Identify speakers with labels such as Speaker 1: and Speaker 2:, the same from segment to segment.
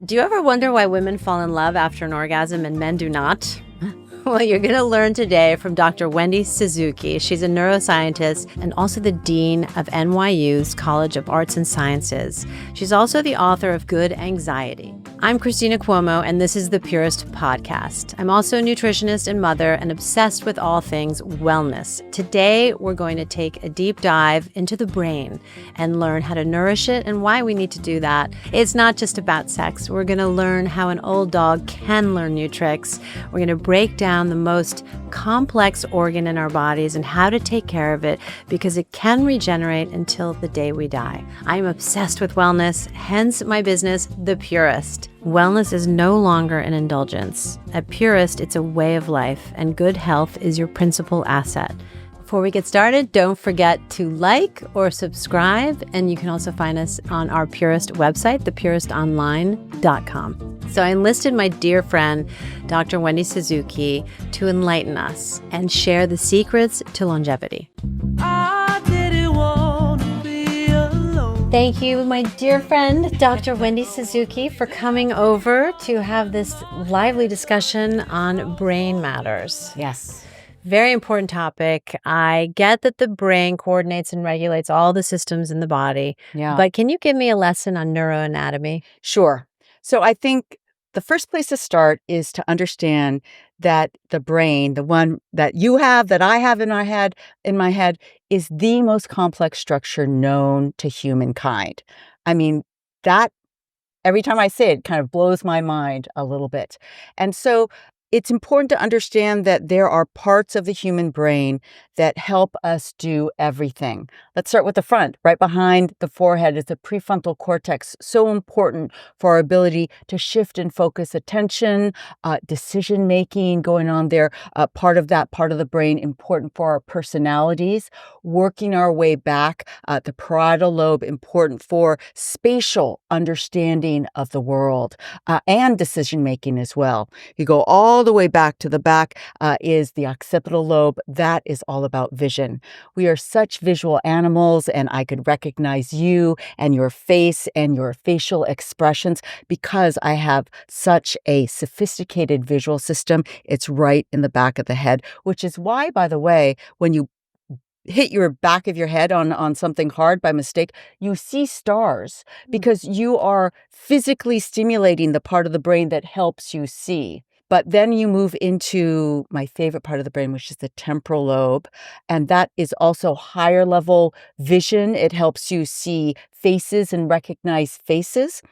Speaker 1: Do you ever wonder why women fall in love after an orgasm and men do not? Well, you're going to learn today from Dr. Wendy Suzuki. She's a neuroscientist and also the dean of NYU's College of Arts and Sciences. She's also the author of Good Anxiety. I'm Cristina Cuomo, and this is the Purist Podcast. I'm also a nutritionist and mother and obsessed with all things wellness. Today, we're going to take a deep dive into the brain and learn how to nourish it and why we need to do that. It's not just about sex. We're going to learn how an old dog can learn new tricks. We're going to break down the most complex organ in our bodies and how to take care of it because it can regenerate until the day we die. I'm obsessed with wellness, hence my business, The Purist. Wellness is no longer an indulgence. At Purist, it's a way of life, and good health is your principal asset. Before we get started, don't forget to like or subscribe, and you can also find us on our Purist website, thepuristonline.com. So I enlisted my dear friend, Dr. Wendy Suzuki, to enlighten us and share the secrets to longevity. Thank you, my dear friend, Dr. Wendy Suzuki, for coming over to have this lively discussion on brain matters.
Speaker 2: Yes.
Speaker 1: Very important topic. I get that the brain coordinates and regulates all the systems in the body.
Speaker 2: Yeah.
Speaker 1: But can you give me a lesson on neuroanatomy?
Speaker 2: Sure. So I think the first place to start is to understand that the brain, the one that you have, that I have in my head, is the most complex structure known to humankind. I mean, that every time I say it kind of blows my mind a little bit. And so it's important to understand that there are parts of the human brain that help us do everything. Let's start with the front. Right behind the forehead is the prefrontal cortex, so important for our ability to shift and focus attention, decision-making going on there. Part of the brain important for our personalities. Working our way back, the parietal lobe important for spatial understanding of the world and decision-making as well. You go all the way back to the back is the occipital lobe. That is all about vision. We are such visual animals, and I could recognize you and your face and your facial expressions because I have such a sophisticated visual system. It's right in the back of the head, which is why, by the way, when you hit your back of your head on something hard by mistake, you see stars because you are physically stimulating the part of the brain that helps you see. But then you move into my favorite part of the brain, which is the temporal lobe. And that is also higher level vision. It helps you see faces and recognize faces.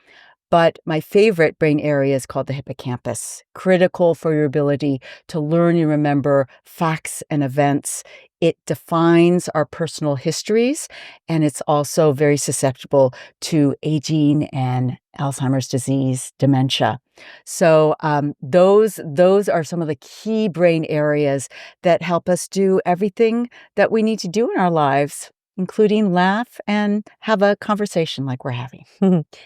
Speaker 2: But my favorite brain area is called the hippocampus, critical for your ability to learn and remember facts and events. It defines our personal histories, and it's also very susceptible to aging and Alzheimer's disease, dementia. So those are some of the key brain areas that help us do everything that we need to do in our lives, including laugh and have a conversation like we're having.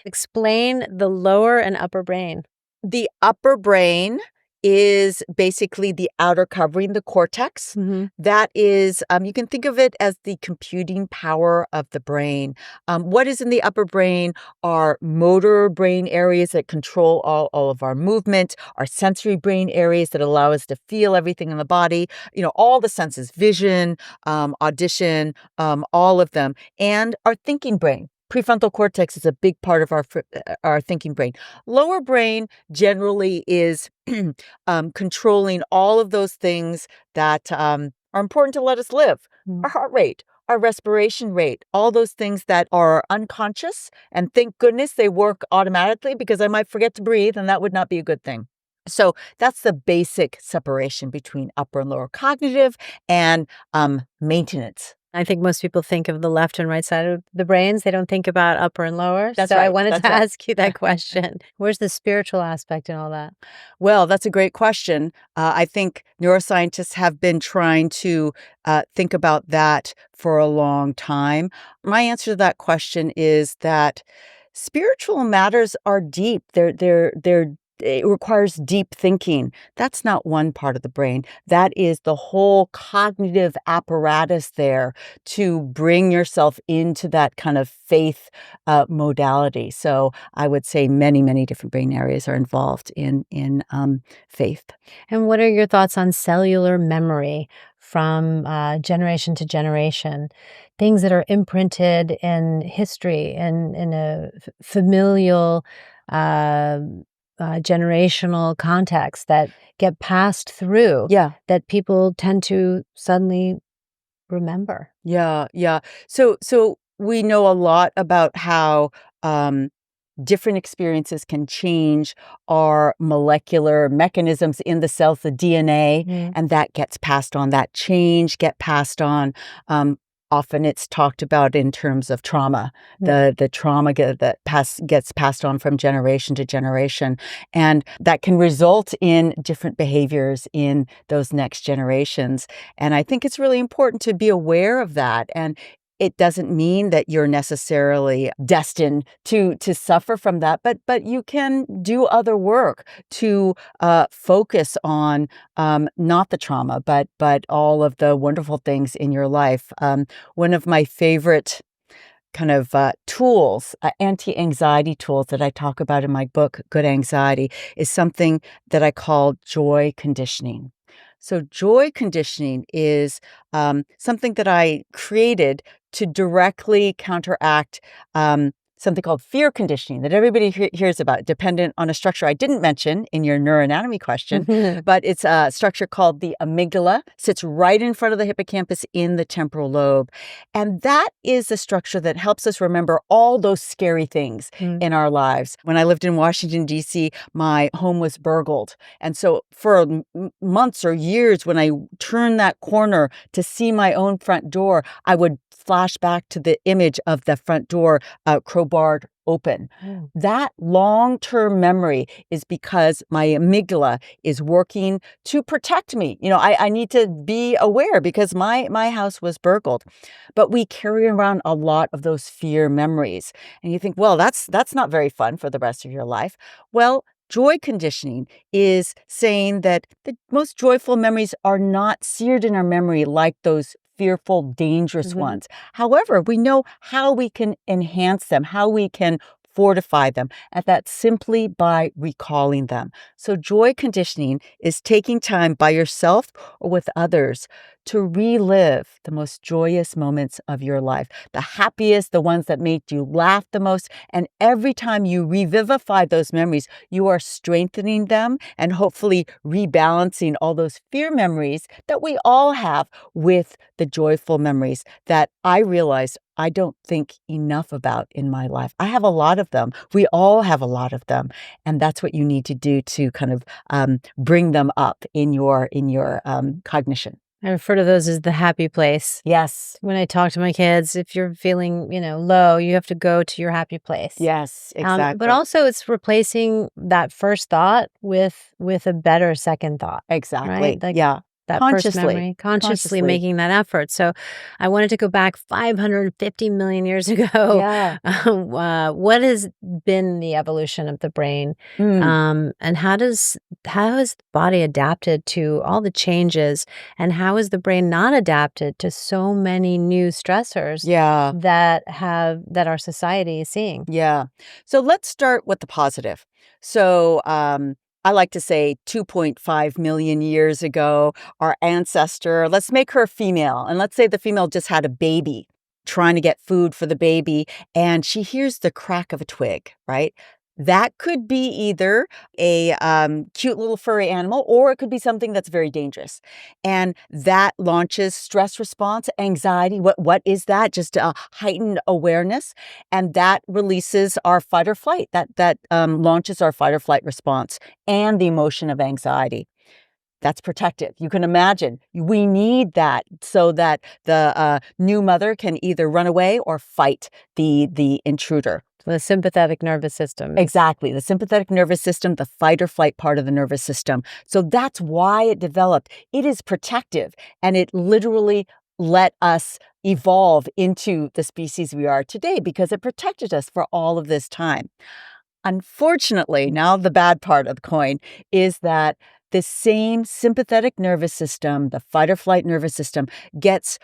Speaker 1: Explain the lower and upper brain.
Speaker 2: The upper brain is basically the outer covering, the cortex.
Speaker 1: Mm-hmm.
Speaker 2: That is, you can think of it as the computing power of the brain. What is in the upper brain are motor brain areas that control all of our movement, our sensory brain areas that allow us to feel everything in the body, all the senses, vision, audition, all of them, and our thinking brain. Prefrontal cortex is a big part of our thinking brain. Lower brain generally is controlling all of those things that are important to let us live. Our heart rate, our respiration rate, all those things that are unconscious. And thank goodness they work automatically because I might forget to breathe and that would not be a good thing. So that's the basic separation between upper and lower cognitive and maintenance.
Speaker 1: I think most people think of the left and right side of the brains. They don't think about upper and lower.
Speaker 2: That's
Speaker 1: so
Speaker 2: right.
Speaker 1: I wanted
Speaker 2: That's
Speaker 1: to
Speaker 2: right.
Speaker 1: ask you that question. Where's the spiritual aspect in all that?
Speaker 2: Well, that's a great question. I think neuroscientists have been trying to think about that for a long time. My answer to that question is that spiritual matters are deep. They're it requires deep thinking. That's not one part of the brain. That is the whole cognitive apparatus there to bring yourself into that kind of faith modality. So I would say many, many different brain areas are involved in faith.
Speaker 1: And what are your thoughts on cellular memory from generation to generation? Things that are imprinted in history and in a familial, generational context that get passed through
Speaker 2: Yeah.
Speaker 1: that people tend to suddenly remember.
Speaker 2: Yeah, yeah. So we know a lot about how different experiences can change our molecular mechanisms in the cells, the DNA, and that gets passed on. That change get passed on. Often it's talked about in terms of trauma. The trauma gets passed on from generation to generation, and that can result in different behaviors in those next generations. And I think it's really important to be aware of that. And it doesn't mean that you're necessarily destined to suffer from that, but you can do other work to focus on not the trauma, but all of the wonderful things in your life. One of my favorite kind of tools, anti-anxiety tools that I talk about in my book, Good Anxiety, is something that I call joy conditioning. So joy conditioning is something that I created to directly counteract something called fear conditioning that everybody hears about, dependent on a structure I didn't mention in your neuroanatomy question, but it's a structure called the amygdala, sits right in front of the hippocampus in the temporal lobe. And that is a structure that helps us remember all those scary things in our lives. When I lived in Washington, D.C., my home was burgled. And so for months or years, when I turned that corner to see my own front door, I would flash back to the image of the front door crowbarred open. That long-term memory is because my amygdala is working to protect me. You know, I need to be aware because my house was burgled. But we carry around a lot of those fear memories. And you think, well, that's not very fun for the rest of your life. Well, joy conditioning is saying that the most joyful memories are not seared in our memory like those fearful, dangerous ones. However, we know how we can enhance them, how we can fortify them, and that's simply by recalling them. So joy conditioning is taking time by yourself or with others to relive the most joyous moments of your life, the happiest, the ones that made you laugh the most. And every time you revivify those memories, you are strengthening them and hopefully rebalancing all those fear memories that we all have with the joyful memories that I realized I don't think enough about in my life. I have a lot of them. We all have a lot of them. And that's what you need to do to kind of bring them up in your cognition.
Speaker 1: I refer to those as the happy place.
Speaker 2: Yes.
Speaker 1: When I talk to my kids, if you're feeling, low, you have to go to your happy place.
Speaker 2: Yes, exactly.
Speaker 1: But also it's replacing that first thought with a better second thought.
Speaker 2: Exactly.
Speaker 1: Right? Like
Speaker 2: yeah.
Speaker 1: that first memory, consciously making that effort. So I wanted to go back 550 million years ago.
Speaker 2: Yeah.
Speaker 1: What has been the evolution of the brain? And how has the body adapted to all the changes? And how is the brain not adapted to so many new stressors that our society is seeing?
Speaker 2: Yeah. So let's start with the positive. So I like to say 2.5 million years ago, our ancestor, let's make her female. And let's say the female just had a baby trying to get food for the baby. And she hears the crack of a twig, right? That could be either a cute little furry animal, or it could be something that's very dangerous. And that launches stress response, anxiety. What is that? Just a heightened awareness. And that releases our fight or flight. That launches our fight or flight response and the emotion of anxiety. That's protective. You can imagine we need that so that the new mother can either run away or fight the intruder.
Speaker 1: The sympathetic nervous system.
Speaker 2: Exactly. The sympathetic nervous system, the fight or flight part of the nervous system. So that's why it developed. It is protective, and it literally let us evolve into the species we are today because it protected us for all of this time. Unfortunately, now the bad part of the coin is that the same sympathetic nervous system, the fight or flight nervous system, gets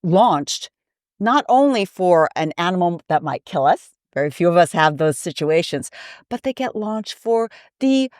Speaker 2: launched not only for an animal that might kill us. Very few of us have those situations, but they get launched for the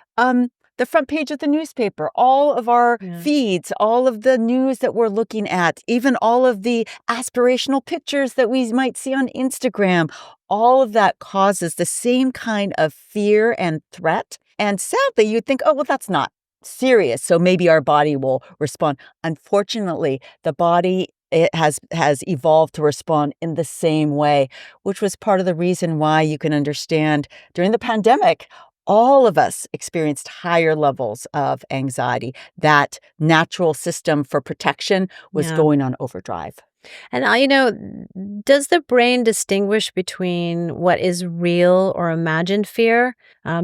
Speaker 2: front page of the newspaper, all of our feeds, all of the news that we're looking at, even all of the aspirational pictures that we might see on Instagram. All of that causes the same kind of fear and threat. And sadly, you'd think, oh, well, that's not serious, so maybe our body will respond. Unfortunately, the body has evolved to respond in the same way, which was part of the reason why you can understand during the pandemic, all of us experienced higher levels of anxiety. That natural system for protection was going on overdrive.
Speaker 1: And, does the brain distinguish between what is real or imagined fear,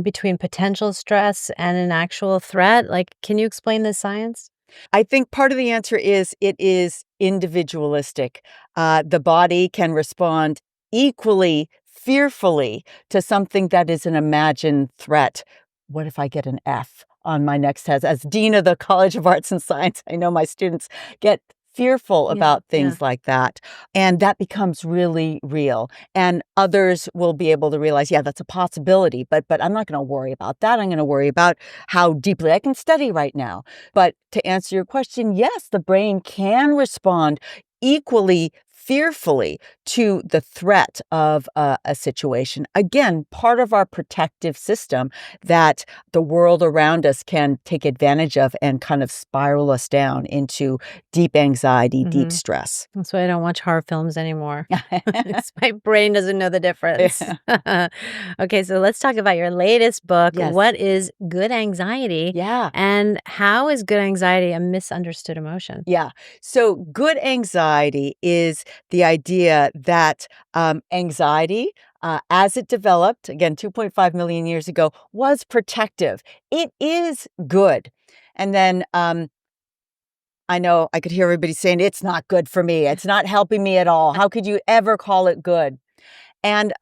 Speaker 1: between potential stress and an actual threat? Like, can you explain the science?
Speaker 2: I think part of the answer is it is individualistic. The body can respond equally fearfully to something that is an imagined threat. What if I get an F on my next test? As Dean of the College of Arts and Science, I know my students get fearful about things like that. And that becomes really real. And others will be able to realize, that's a possibility, but I'm not going to worry about that. I'm going to worry about how deeply I can study right now. But to answer your question, yes, the brain can respond equally fearfully to the threat of a situation. Again, part of our protective system that the world around us can take advantage of and kind of spiral us down into deep anxiety, deep stress.
Speaker 1: That's why I don't watch horror films anymore. My brain doesn't know the difference. Okay, so let's talk about your latest book.
Speaker 2: Yes.
Speaker 1: What is good anxiety?
Speaker 2: Yeah.
Speaker 1: And how is good anxiety a misunderstood emotion?
Speaker 2: Yeah. So good anxiety is the idea that anxiety, as it developed, again, 2.5 million years ago, was protective. It is good. And then I know I could hear everybody saying, it's not good for me. It's not helping me at all. How could you ever call it good? And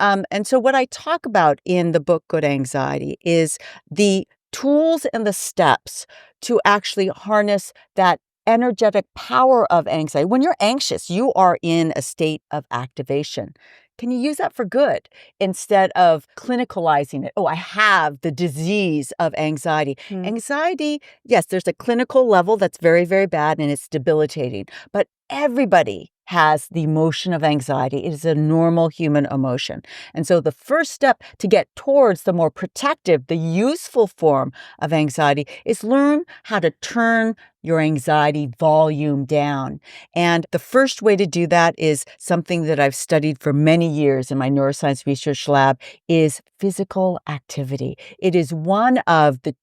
Speaker 2: so what I talk about in the book, Good Anxiety, is the tools and the steps to actually harness that energetic power of anxiety. When you're anxious, you are in a state of activation. Can you use that for good instead of clinicalizing it? Oh, I have the disease of anxiety. Anxiety, yes, there's a clinical level that's very, very bad and it's debilitating. But everybody has the emotion of anxiety. It is a normal human emotion. And so the first step to get towards the more protective, the useful form of anxiety is learn how to turn your anxiety volume down. And the first way to do that is something that I've studied for many years in my neuroscience research lab is physical activity. It is one of the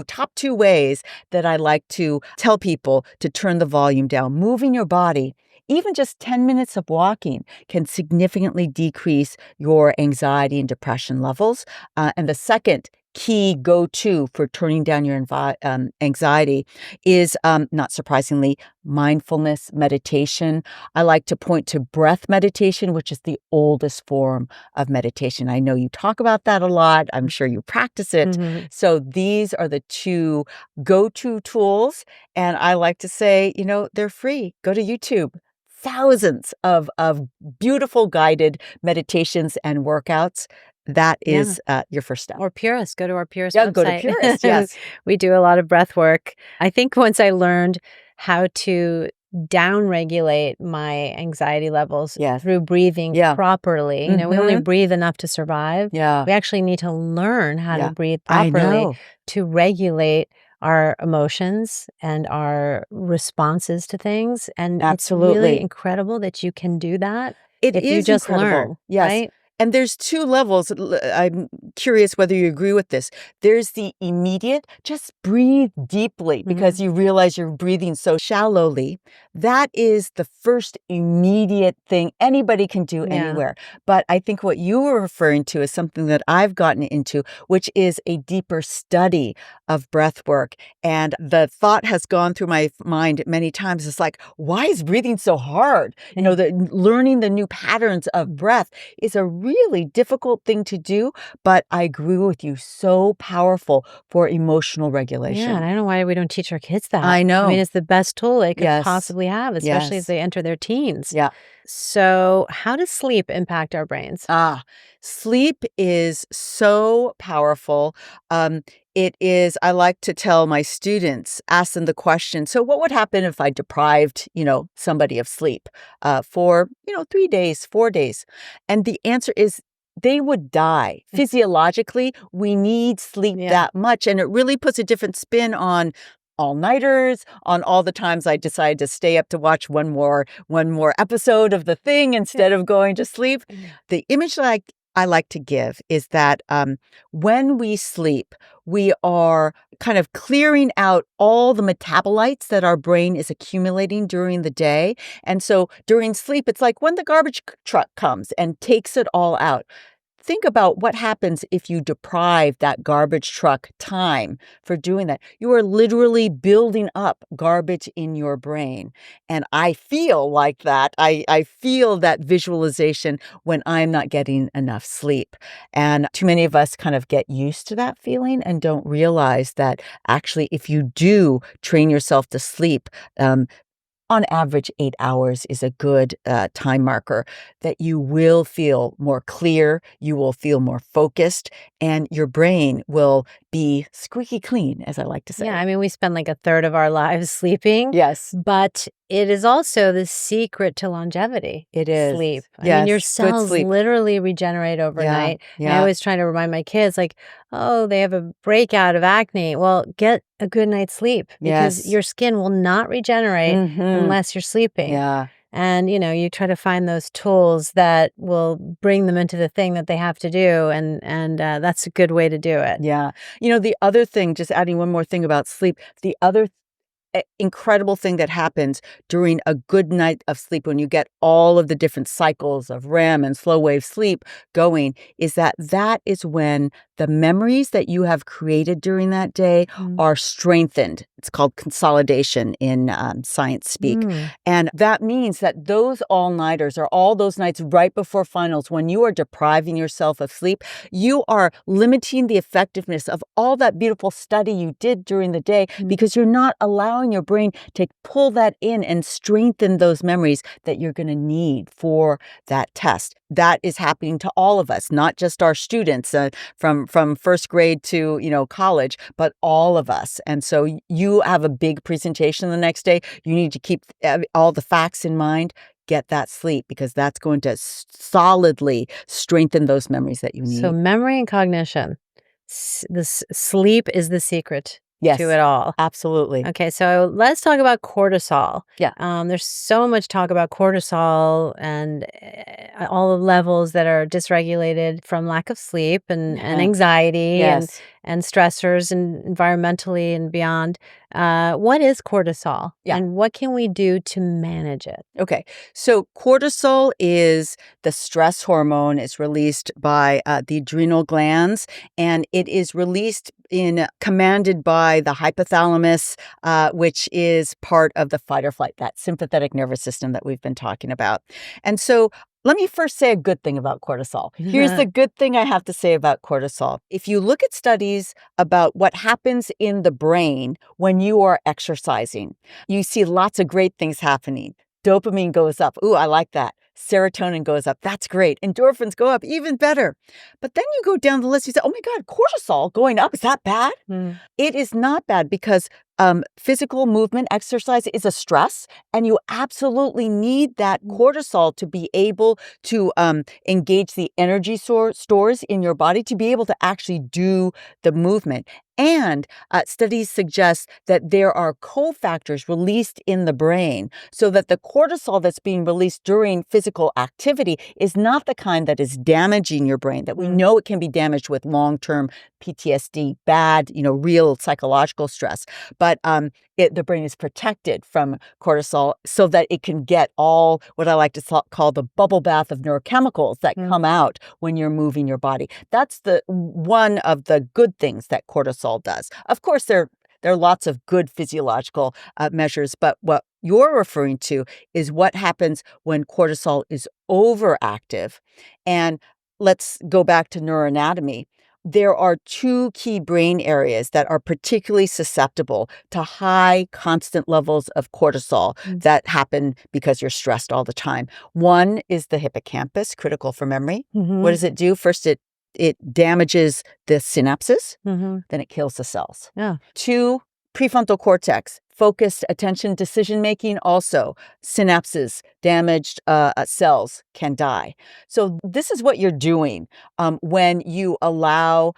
Speaker 2: top two ways that I like to tell people to turn the volume down. Moving your body. Even just 10 minutes of walking can significantly decrease your anxiety and depression levels. And the second key go-to for turning down your anxiety is, not surprisingly, mindfulness meditation. I like to point to breath meditation, which is the oldest form of meditation. I know you talk about that a lot. I'm sure you practice it. So these are the two go-to tools. And I like to say, they're free. Go to YouTube. Thousands of beautiful guided meditations and workouts. That is your first step.
Speaker 1: Or Purist. Go to our Purist website.
Speaker 2: Go to Purist, yes.
Speaker 1: We do a lot of breath work. I think once I learned how to downregulate my anxiety levels through breathing properly. We only breathe enough to survive. We actually need to learn how to breathe properly to regulate our emotions and our responses to things. And it's really incredible that you can do that if you just learn.
Speaker 2: Yes.
Speaker 1: Right?
Speaker 2: And there's two levels. I'm curious whether you agree with this. There's the immediate, just breathe deeply because you realize you're breathing so shallowly. That is the first immediate thing anybody can do anywhere. But I think what you were referring to is something that I've gotten into, which is a deeper study of breath work. And the thought has gone through my mind many times. It's like, why is breathing so hard? Learning the new patterns of breath is a really really difficult thing to do, but I agree with you, so powerful for emotional regulation.
Speaker 1: Yeah, and I don't know why we don't teach our kids that.
Speaker 2: I know.
Speaker 1: I mean, it's the best tool they could
Speaker 2: Yes.
Speaker 1: possibly have, especially as
Speaker 2: Yes.
Speaker 1: they enter their teens.
Speaker 2: Yeah.
Speaker 1: So, how does sleep impact our brains?
Speaker 2: Sleep is so powerful. It is, I like to tell my students, ask them the question, so what would happen if I deprived, somebody of sleep for, 3 days, 4 days? And the answer is they would die. Physiologically, we need sleep
Speaker 1: Yeah.
Speaker 2: that much. And it really puts a different spin on all-nighters, on all the times I decide to stay up to watch one more episode of the thing instead of going to sleep. The image that I like to give is that when we sleep, we are kind of clearing out all the metabolites that our brain is accumulating during the day. And so during sleep, it's like when the garbage truck comes and takes it all out. Think about what happens if you deprive that garbage truck time for doing that. You are literally building up garbage in your brain. And I feel like that. I feel that visualization when I'm not getting enough sleep. And too many of us kind of get used to that feeling and don't realize that actually, if you do train yourself to sleep, on average, 8 hours is a good time marker, that you will feel more clear, you will feel more focused, and your brain will be squeaky clean, as I like to say.
Speaker 1: Yeah, I mean, we spend like a third of our lives sleeping.
Speaker 2: Yes.
Speaker 1: But it is also the secret to longevity.
Speaker 2: It is.
Speaker 1: Sleep. I
Speaker 2: Yes,
Speaker 1: mean, your
Speaker 2: good
Speaker 1: cells
Speaker 2: sleep.
Speaker 1: literally regenerate overnight. And I
Speaker 2: Yeah.
Speaker 1: always try to remind my kids, like, oh, they have a breakout of acne. Well, get a good night's sleep because
Speaker 2: Yes.
Speaker 1: your skin will not regenerate
Speaker 2: Mhm.
Speaker 1: unless you're sleeping.
Speaker 2: Yeah.
Speaker 1: And, you try to find those tools that will bring them into the thing that they have to do. And that's a good way to do it.
Speaker 2: Yeah. The other thing, just adding one more thing about sleep, the other incredible thing that happens during a good night of sleep when you get all of the different cycles of REM and slow wave sleep going is that is when the memories that you have created during that day are strengthened. It's called consolidation in science speak. And that means that those all-nighters or all those nights right before finals, when you are depriving yourself of sleep, you are limiting the effectiveness of all that beautiful study you did during the day because you're not allowing your brain to pull that in and strengthen those memories that you're going to need for that test. That is happening to all of us, not just our students from first grade to college, but all of us. And so you have a big presentation the next day. You need to keep all the facts in mind. Get that sleep because that's going to solidly strengthen those memories that you need.
Speaker 1: So memory and cognition. Sleep is the secret to it all.
Speaker 2: Absolutely.
Speaker 1: Okay, so let's talk about cortisol.
Speaker 2: Yeah.
Speaker 1: There's so much talk about cortisol and all the levels that are dysregulated from lack of sleep and anxiety
Speaker 2: Yes.
Speaker 1: and stressors and environmentally and beyond. What is cortisol?
Speaker 2: Yeah.
Speaker 1: And what can we do to manage it?
Speaker 2: Okay, so cortisol is the stress hormone. It's released by the adrenal glands, and it is commanded by the hypothalamus, which is part of the fight or flight, that sympathetic nervous system that we've been talking about. And so let me first say a good thing about cortisol. Here's the good thing I have to say about cortisol. If you look at studies about what happens in the brain when you are exercising, you see lots of great things happening. Dopamine goes up. Ooh, I like that. Serotonin goes up. That's great. Endorphins go up. Even better. But then you go down the list. You say, oh my God, cortisol going up. Is that bad? It is not bad because physical movement, exercise is a stress, and you absolutely need that cortisol to be able to engage the energy stores in your body to be able to actually do the movement. And studies suggest that there are cofactors released in the brain so that the cortisol that's being released during physical activity is not the kind that is damaging your brain, that we know it can be damaged with long-term PTSD, bad, real psychological stress. But the brain is protected from cortisol so that it can get all what I like to call the bubble bath of neurochemicals that come out when you're moving your body. That's one of the good things that cortisol does. Of course, there are lots of good physiological measures, but what you're referring to is what happens when cortisol is overactive. And let's go back to neuroanatomy. There are two key brain areas that are particularly susceptible to high constant levels of cortisol that happen because you're stressed all the time. One is the hippocampus, critical for memory. What does it do? First, it damages the synapses, then it kills the cells.
Speaker 1: Yeah.
Speaker 2: Two, prefrontal cortex, focused attention decision-making, also synapses, damaged cells can die. So this is what you're doing when you allow,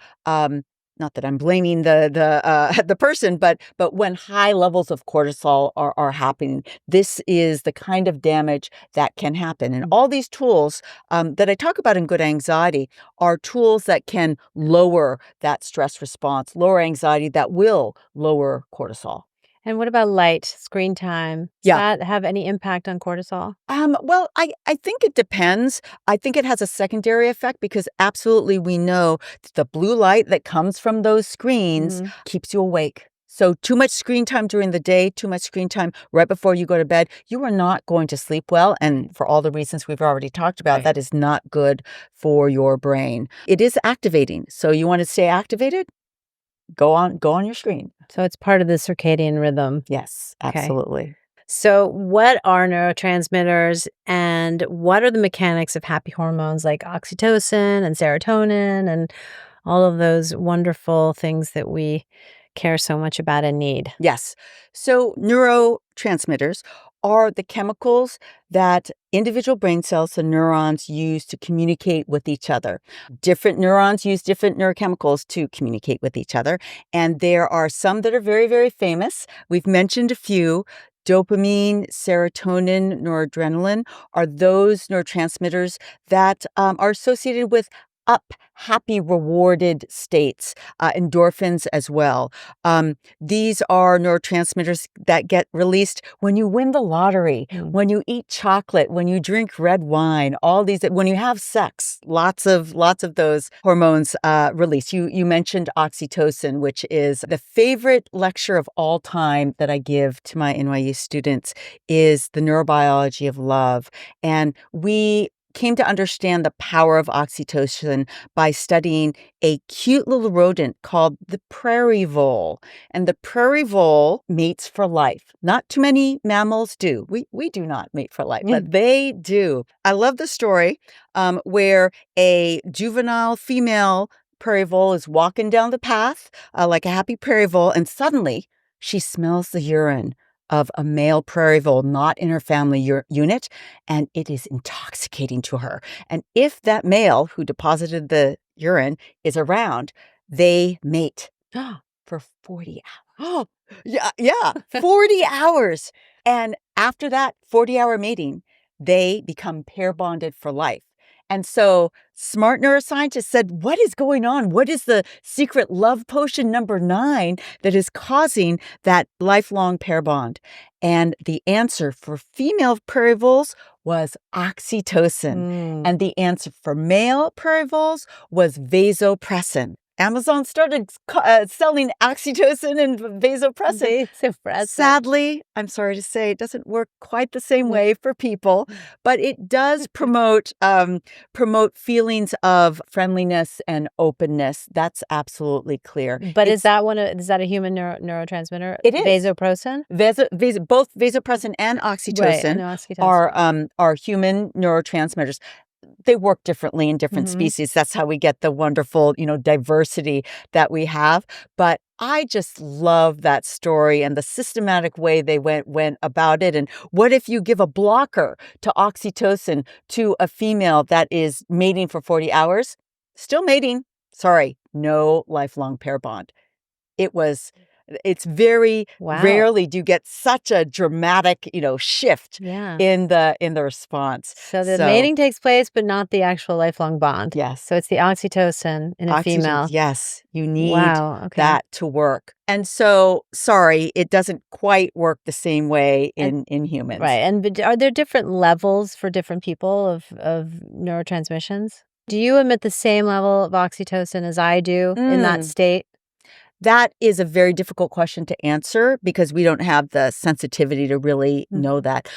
Speaker 2: not that I'm blaming the person, but when high levels of cortisol are happening, this is the kind of damage that can happen. And all these tools that I talk about in Good Anxiety are tools that can lower that stress response, lower anxiety, that will lower cortisol.
Speaker 1: And what about light, screen time? Does that have any impact on cortisol?
Speaker 2: Well, I think it depends. I think it has a secondary effect because absolutely we know the blue light that comes from those screens keeps you awake. So too much screen time during the day, too much screen time right before you go to bed, you are not going to sleep well. And for all the reasons we've already talked about, that is not good for your brain. It is activating. So you want to stay activated? Go on your screen.
Speaker 1: So it's part of the circadian rhythm.
Speaker 2: Yes, absolutely.
Speaker 1: So what are neurotransmitters and what are the mechanics of happy hormones like oxytocin and serotonin and all of those wonderful things that we care so much about and need?
Speaker 2: Yes. So neurotransmitters are the chemicals that individual brain cells, the neurons, use to communicate with each other. Different neurons use different neurochemicals to communicate with each other. And there are some that are very, very famous. We've mentioned a few. Dopamine, serotonin, noradrenaline are those neurotransmitters that are associated with happy, rewarded states, endorphins as well. These are neurotransmitters that get released when you win the lottery, when you eat chocolate, when you drink red wine, all these, when you have sex, lots of those hormones release. You mentioned oxytocin, which is the favorite lecture of all time that I give to my NYU students is the neurobiology of love. And we came to understand the power of oxytocin by studying a cute little rodent called the prairie vole. And the prairie vole mates for life. Not too many mammals do. We do not mate for life, but they do. I love the story where a juvenile female prairie vole is walking down the path like a happy prairie vole, and suddenly she smells the urine of a male prairie vole not in her family unit, and it is intoxicating to her. And if that male who deposited the urine is around, they mate for 40 hours. Yeah, 40 hours. And after that 40-hour mating, they become pair bonded for life. And so smart neuroscientists said, what is going on? What is the secret love potion number 9 that is causing that lifelong pair bond? And the answer for female prairie voles was oxytocin. And the answer for male prairie voles was vasopressin. Amazon started selling oxytocin and vasopressin. Sadly, I'm sorry to say, it doesn't work quite the same way for people, but it does promote feelings of friendliness and openness. That's absolutely clear.
Speaker 1: But is that a human neurotransmitter?
Speaker 2: It is.
Speaker 1: Vasopressin?
Speaker 2: Both vasopressin and oxytocin are human neurotransmitters. They work differently in different species. That's how we get the wonderful, diversity that we have. But I just love that story and the systematic way they went about it. And what if you give a blocker to oxytocin to a female that is mating for 40 hours? Still mating. Sorry, no lifelong pair bond. It's very rarely do you get such a dramatic, shift in the response.
Speaker 1: So the mating takes place, but not the actual lifelong bond.
Speaker 2: Yes.
Speaker 1: So it's the oxytocin in a female.
Speaker 2: Yes. You need that to work. And so, sorry, it doesn't quite work the same way in humans.
Speaker 1: Right. And are there different levels for different people of neurotransmissions? Do you emit the same level of oxytocin as I do in that state?
Speaker 2: That is a very difficult question to answer because we don't have the sensitivity to really know that.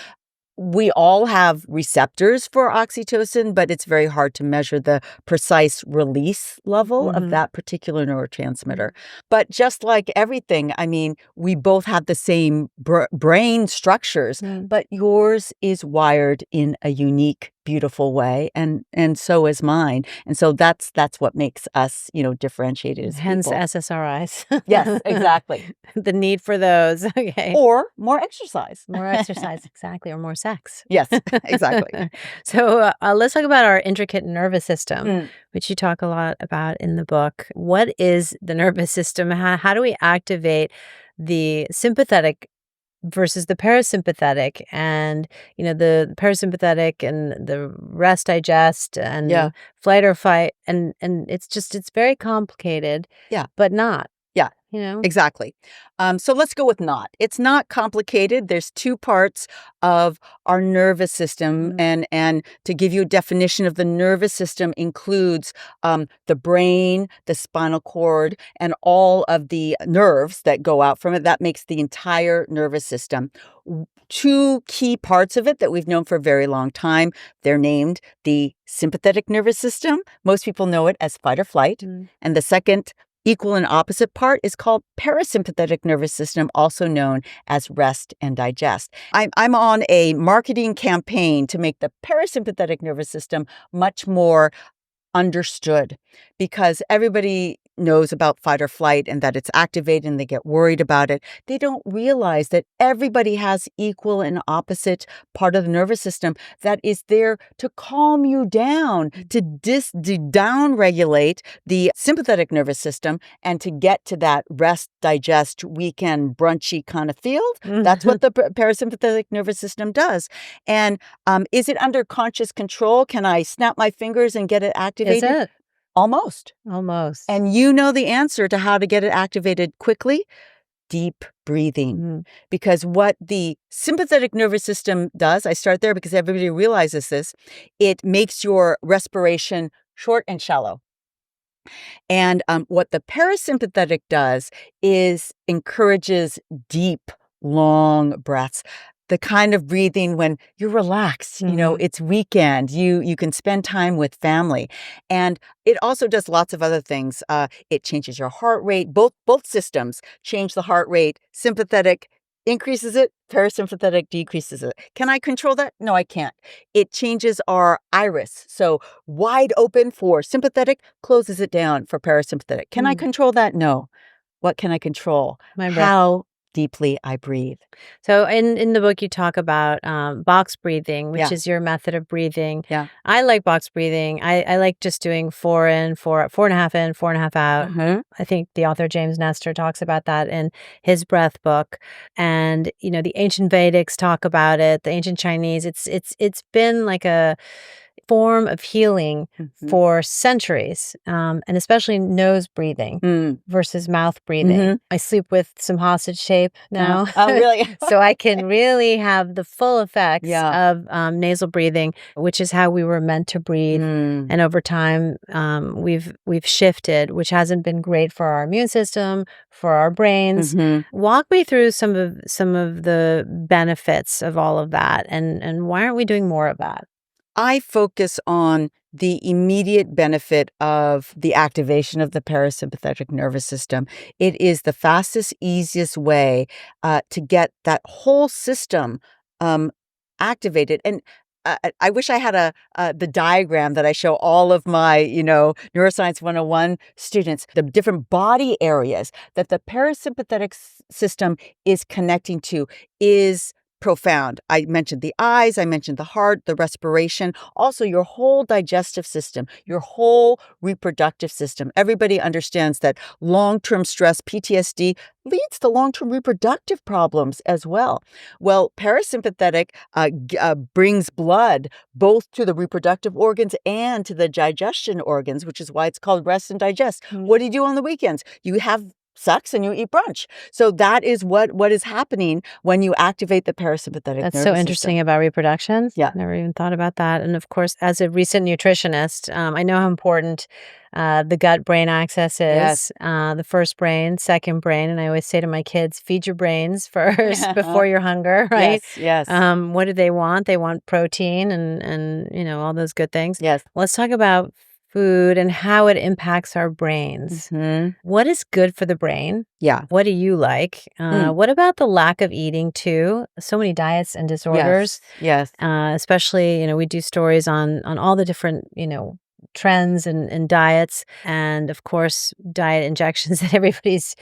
Speaker 2: we all have receptors for oxytocin, but it's very hard to measure the precise release level of that particular neurotransmitter. But just like everything, I mean, we both have the same brain structures, but yours is wired in a unique, beautiful way, and so is mine. And so that's what makes us, differentiated as
Speaker 1: Hence
Speaker 2: people.
Speaker 1: SSRIs.
Speaker 2: Yes, exactly.
Speaker 1: The need for those. Okay.
Speaker 2: Or more exercise.
Speaker 1: More exercise, exactly, or more sex.
Speaker 2: Yes, exactly.
Speaker 1: So let's talk about our intricate nervous system, which you talk a lot about in the book. What is the nervous system? How do we activate the sympathetic versus the parasympathetic, and the parasympathetic and the rest, digest, and flight or fight, and it's very complicated.
Speaker 2: Yeah,
Speaker 1: but not.
Speaker 2: Yeah.
Speaker 1: You
Speaker 2: Exactly. So let's go with not. It's not complicated. There's two parts of our nervous system. And to give you a definition of the nervous system includes the brain, the spinal cord, and all of the nerves that go out from it. That makes the entire nervous system. Two key parts of it that we've known for a very long time. They're named the sympathetic nervous system. Most people know it as fight or flight. And the second equal and opposite part is called parasympathetic nervous system, also known as rest and digest. I'm on a marketing campaign to make the parasympathetic nervous system much more understood, because everybody knows about fight or flight and that it's activated and they get worried about it. They don't realize that everybody has equal and opposite part of the nervous system that is there to calm you down, to down-regulate the sympathetic nervous system and to get to that rest, digest, weekend, brunchy kind of field. That's what the parasympathetic nervous system does. And is it under conscious control? Can I snap my fingers and get it activated?
Speaker 1: Is it?
Speaker 2: Almost. And you know the answer to how to get it activated quickly? Deep breathing. Because what the sympathetic nervous system does, I start there because everybody realizes this, it makes your respiration short and shallow. And what the parasympathetic does is encourages deep, long breaths. The kind of breathing when you're relaxed, it's weekend, you can spend time with family. And it also does lots of other things. It changes your heart rate. Both systems change the heart rate. Sympathetic increases it, parasympathetic decreases it. Can I control that? No, I can't. It changes our iris. So wide open for sympathetic, closes it down for parasympathetic. Can I control that? No. What can I control?
Speaker 1: My breath.
Speaker 2: How deeply I breathe.
Speaker 1: So in the book, you talk about box breathing, which is your method of breathing.
Speaker 2: Yeah.
Speaker 1: I like box breathing. I like just doing 4 in, 4.5 in, 4.5 out. I think the author James Nestor talks about that in his breath book. And, the ancient Vedics talk about it, the ancient Chinese. It's been like a form of healing for centuries, and especially nose breathing versus mouth breathing. I sleep with some hostage tape now.
Speaker 2: Oh, really?
Speaker 1: So I can really have the full effects of nasal breathing, which is how we were meant to breathe. And over time, we've shifted, which hasn't been great for our immune system, for our brains. Walk me through some of the benefits of all of that, and why aren't we doing more of that?
Speaker 2: I focus on the immediate benefit of the activation of the parasympathetic nervous system. It is the fastest, easiest way to get that whole system activated. And I wish I had the diagram that I show all of my, Neuroscience 101 students, the different body areas that the parasympathetic system is connecting to is profound. I mentioned the eyes, I mentioned the heart, the respiration, also your whole digestive system, your whole reproductive system. Everybody understands that long-term stress, PTSD, leads to long-term reproductive problems as well. Well, parasympathetic brings blood both to the reproductive organs and to the digestion organs, which is why it's called rest and digest. What do you do on the weekends? You have sex and you eat brunch. So that is what is happening when you activate the parasympathetic
Speaker 1: That's
Speaker 2: nervous
Speaker 1: so
Speaker 2: system.
Speaker 1: interesting about reproduction.
Speaker 2: Yeah.
Speaker 1: Never even thought about that. And of course, as a recent nutritionist, I know how important the gut-brain axis
Speaker 2: Yes.
Speaker 1: is. The first brain, second brain. And I always say to my kids, feed your brains first before your hunger, right?
Speaker 2: Yes.
Speaker 1: What do they want? They want protein and all those good things.
Speaker 2: Yes.
Speaker 1: Let's talk about food and how it impacts our brains.
Speaker 2: Mhm.
Speaker 1: What is good for the brain?
Speaker 2: Yeah.
Speaker 1: What do you like? What about the lack of eating too? So many diets and disorders.
Speaker 2: Yes.
Speaker 1: Especially, we do stories on all the different, trends and diets, and of course, diet injections that everybody's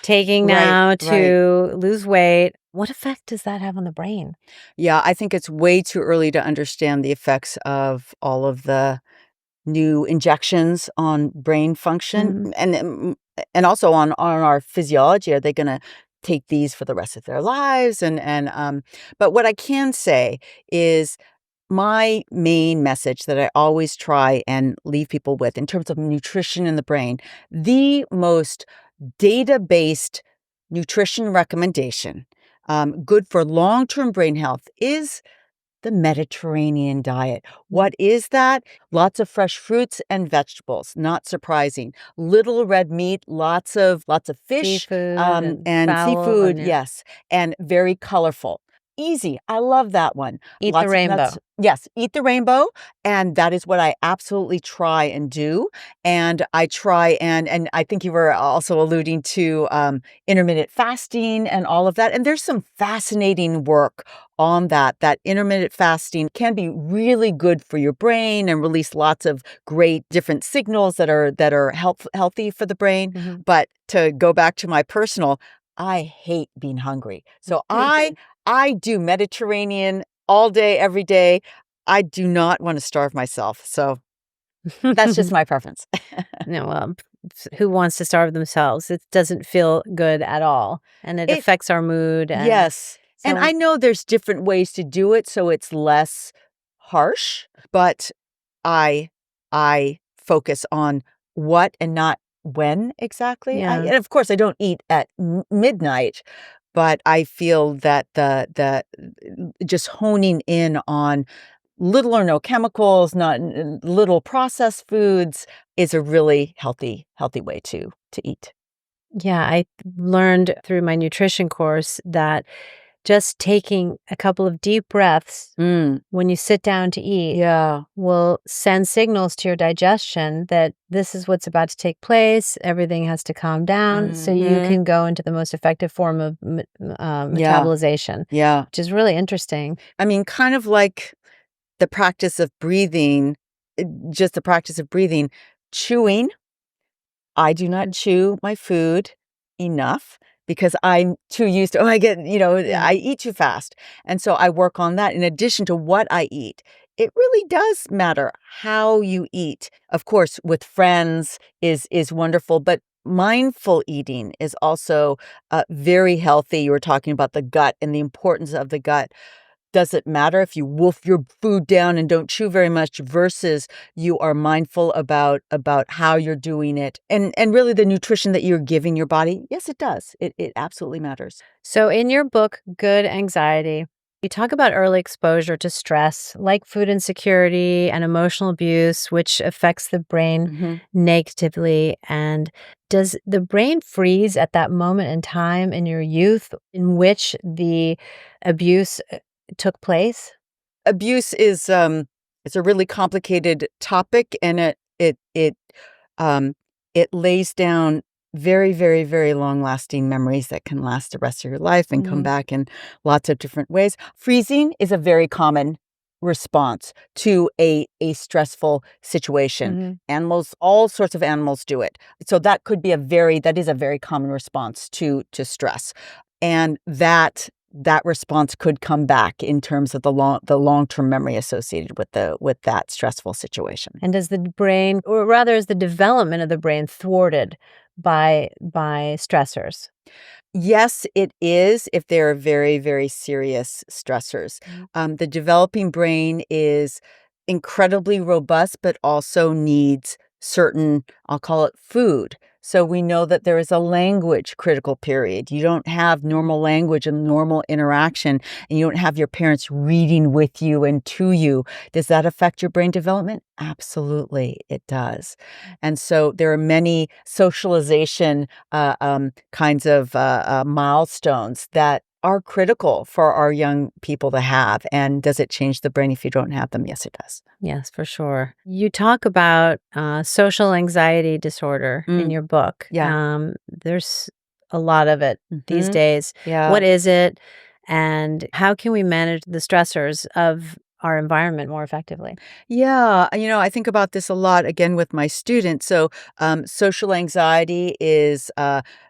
Speaker 1: taking now to lose weight. What effect does that have on the brain?
Speaker 2: Yeah, I think it's way too early to understand the effects of all of the new injections on brain function and also on our physiology. Are they going to take these for the rest of their lives? But what I can say is my main message that I always try and leave people with in terms of nutrition in the brain, the most data-based nutrition recommendation, good for long-term brain health, is the Mediterranean diet. What is that? Lots of fresh fruits and vegetables, not surprising. Little red meat, lots of fish,
Speaker 1: Seafood
Speaker 2: and
Speaker 1: fowl,
Speaker 2: seafood, yes, and very colorful. Easy. I love that one.
Speaker 1: Eat the rainbow.
Speaker 2: Yes, eat the rainbow, and that is what I absolutely try and do. And I try and I think you were also alluding to intermittent fasting and all of that. And there's some fascinating work on that. That intermittent fasting can be really good for your brain and release lots of great different signals that are healthy for the brain. But to go back to my personal, I hate being hungry. So I do Mediterranean all day, every day. I do not want to starve myself. So that's just my preference.
Speaker 1: No, who wants to starve themselves? It doesn't feel good at all. And it affects our mood.
Speaker 2: Yes. And I know there's different ways to do it so it's less harsh, but I focus on what and not when exactly.
Speaker 1: Yeah.
Speaker 2: And of course, I don't eat at midnight, but I feel that the just honing in on little or no chemicals, not little processed foods, is a really healthy way to eat.
Speaker 1: Yeah, I learned through my nutrition course that just taking a couple of deep breaths when you sit down to eat will send signals to your digestion that this is what's about to take place. Everything has to calm down so you can go into the most effective form of metabolization, which is really interesting.
Speaker 2: I mean, kind of like the practice of breathing, just the practice of breathing, chewing. I do not chew my food enough because I'm too used to, I eat too fast. And so I work on that in addition to what I eat. It really does matter how you eat. Of course, with friends is wonderful, but mindful eating is also very healthy. You were talking about the gut and the importance of the gut. Does it matter if you wolf your food down and don't chew very much versus you are mindful about how you're doing it and really the nutrition that you're giving your body? Yes, it does. It absolutely matters.
Speaker 1: So in your book, Good Anxiety, you talk about early exposure to stress, like food insecurity and emotional abuse, which affects the brain negatively. And does the brain freeze at that moment in time in your youth in which the abuse took place?
Speaker 2: Abuse is it's a really complicated topic, and it lays down very, very, very long-lasting memories that can last the rest of your life and come back in lots of different ways. Freezing is a very common response to a stressful situation. Animals, all sorts of animals do it. So that is a very common response to stress. And that response could come back in terms of the long-term memory associated with that stressful situation.
Speaker 1: And does the brain, or rather is the development of the brain thwarted by stressors?
Speaker 2: Yes, it is if there are very, very serious stressors. The developing brain is incredibly robust, but also needs certain, I'll call it food, So we know that there is a language critical period. You don't have normal language and normal interaction, and you don't have your parents reading with you and to you. Does that affect your brain development? Absolutely, it does. And so there are many socialization kinds of milestones that are critical for our young people to have. And does it change the brain if you don't have them? Yes, it does.
Speaker 1: Yes, for sure. You talk about social anxiety disorder in your book.
Speaker 2: Yeah.
Speaker 1: There's a lot of it these
Speaker 2: Mhm.
Speaker 1: days.
Speaker 2: Yeah.
Speaker 1: What is it, and how can we manage the stressors of our environment more effectively?
Speaker 2: Yeah, I think about this a lot again with my students. So, social anxiety is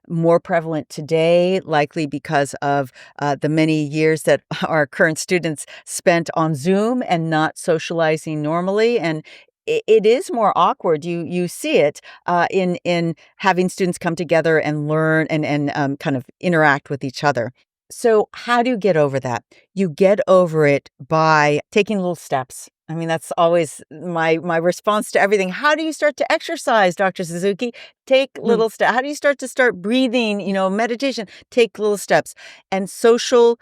Speaker 2: more prevalent today, likely because of the many years that our current students spent on Zoom and not socializing normally. And it is more awkward. You see it in having students come together and learn and kind of interact with each other. So, how do you get over that? You get over it by taking little steps. I mean, that's always my response to everything. How do you start to exercise, Dr. Suzuki? Take little steps. How do you start breathing, meditation? Take little steps. And social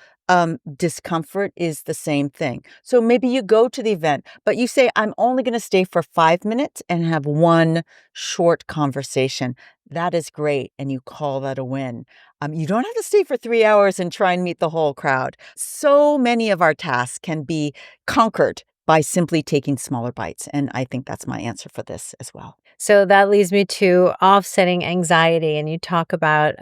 Speaker 2: discomfort is the same thing. So maybe you go to the event, but you say, I'm only going to stay for 5 minutes and have one short conversation. That is great. And you call that a win. You don't have to stay for 3 hours and try and meet the whole crowd. So many of our tasks can be conquered by simply taking smaller bites. And I think that's my answer for this as well.
Speaker 1: So that leads me to offsetting anxiety. And you talk about